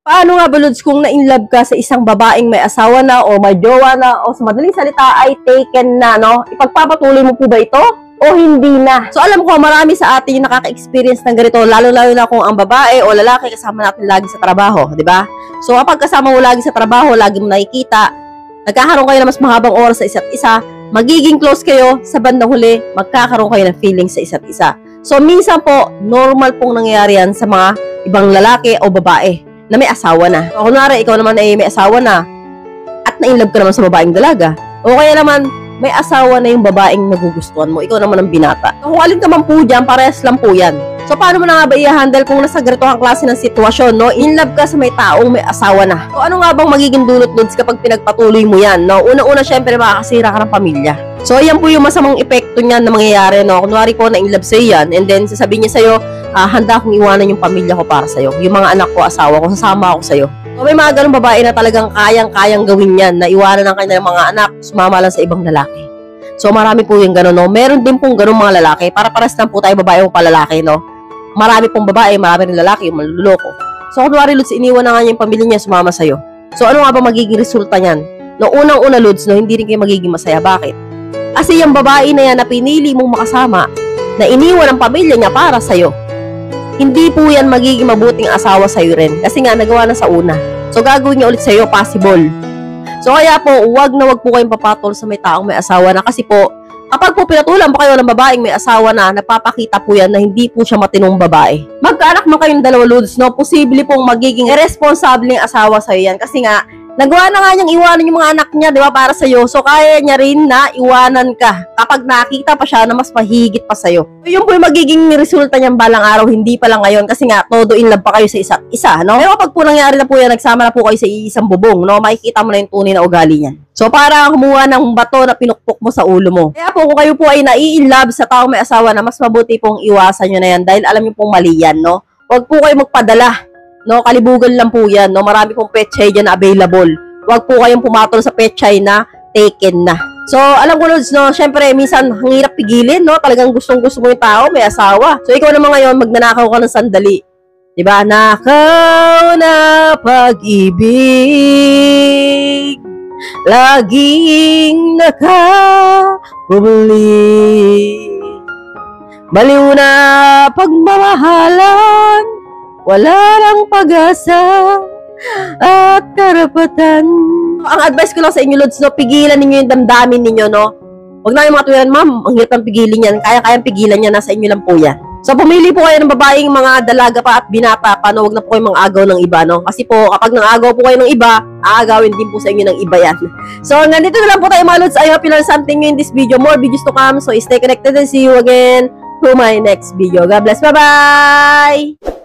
Paano nga ba, Lods, kung na-inlove ka sa isang babaeng may asawa na o may jowa na o sa madaling salita ay taken na, no? Ipagpapatuloy mo po ba ito o hindi na? So alam ko, marami sa atin yung nakaka-experience ng ganito, lalo-lalo na kung ang babae o lalaki kasama natin lagi sa trabaho, di ba? So kapag kasama mo lagi sa trabaho, lagi mo nakikita, nagkakaroon kayo ng mas mahabang oras sa isa't isa, magiging close kayo, sa bandang huli, magkakaroon kayo ng feelings sa isa't isa. So minsan po, normal pong nangyayari yan sa mga ibang lalaki o babae na may asawa na. O kunwari, ikaw naman ay may asawa na at na-inlove ka naman sa babaeng dalaga. O kaya naman, may asawa na yung babaeng nagugustuhan mo. Ikaw naman ang binata. Kung alin ka man po dyan, parehas lang po yan. So, paano mo na nga ba i-handle kung nasa ganito ang klase ng sitwasyon, no? In-love ka sa may taong may asawa na. So, ano nga bang magiging dulot-dulots kapag pinagpatuloy mo yan, no? Unang-una, syempre, makakasira ka ng pamilya. So, yan po yung masamang epekto niyan na mangyayari, no? Kunwari po, na-inlove sa'yo yan, and then sasabihin niya sa'yo, handa akong iwanan yung pamilya ko para sa'yo. Yung mga anak ko, asawa ko, sasama ako sa'yo. So, may mga ganung babae na talagang kayang-kayang gawin yan, na iwanan ang kanilang mga anak, sumama lang sa ibang lalaki. So, marami po yung gano'n, no? Meron din pong ganung mga lalaki. Para paras lang po tayo babae o palalaki, no? Marami pong babae, marami rin lalaki, yung manluloko. So, kunwari, Lods, iniwan na nga niya yung pamilya niya, sumama sa'yo. So, ano nga ba magiging resulta niyan? No, unang-una, Lods, no, hindi rin kayo magiging masaya. Bakit? Kasi yung babae na yan na pinili mong makasama, na iniwan ang pamilya niya para sa'yo, hindi po yan magiging mabuting asawa sa'yo rin. Kasi nga, nagawa na sa una. So, gagawin niya ulit sa'yo, possible. So, kaya po, wag na wag po kayong papatol sa may taong may asawa na. Kasi po, kapag po pinatulan pa kayo ng babaeng may asawa na, napapakita po yan na hindi po siya matinong babae. Magkaanak man kayong dalawa, Lods, no? Posible pong magiging irresponsible yung asawa sa'yo yan. Kasi nga, nagawa na nga niyang iwanan yung mga anak niya, di ba, para sa'yo. So, kaya niya rin na iwanan ka kapag nakita pa siya na mas mahigit pa sa'yo. So, yun po yung magiging resulta niyang balang araw, hindi pa lang ngayon. Kasi nga, todo in love pa kayo sa isa't isa, no? Pero kapag po nangyari na po yan, nagsama na po kayo sa isang bubong, no? Makikita mo na yung tunay na ugali niyan. So, para kumuha ng bato na pinukpok mo sa ulo mo. Kaya po, kung kayo po ay nai-inlove sa taong may asawa na, mas mabuti pong iwasan nyo na yan dahil alam nyo pong mali yan, no? Huwag po kayo magpadala. No, kalibugan lang po yan. No? Marami pong petchay dyan na available. Huwag po kayong pumatol sa petchay na taken na. So, alam ko, Lods, no, syempre, minsan, ang hirap pigilin, no? Talagang gustong-gusto mo yung tao, may asawa. So, ikaw naman ngayon, magnanakaw ka ng sandali. Diba? Nakaw na pag-ibig, laging nakabumalik. Baliw na pagmamahalan, wala lang pag-asa at karapatan. Ang advice ko lang sa inyo, Lods, no, pigilan ninyo yung damdamin ninyo, no? Huwag na yung mga tuwiran, ma'am, ang hirap ng pigilin yan. Kaya-kayang pigilan yan, nasa inyo lang po yan. So, pumili po kayo ng babaeng mga dalaga pa at binata pa, no? Huwag na po kayo mang-agaw ng iba, no? Kasi po, kapag nang-agaw po kayo ng iba, aagawin din po sa inyo ng iba yan. So, nandito na lang po tayo, mga Lods. I hope you learned something new in this video. More videos to come. So, stay connected and see you again to my next video. God bless. Bye-bye!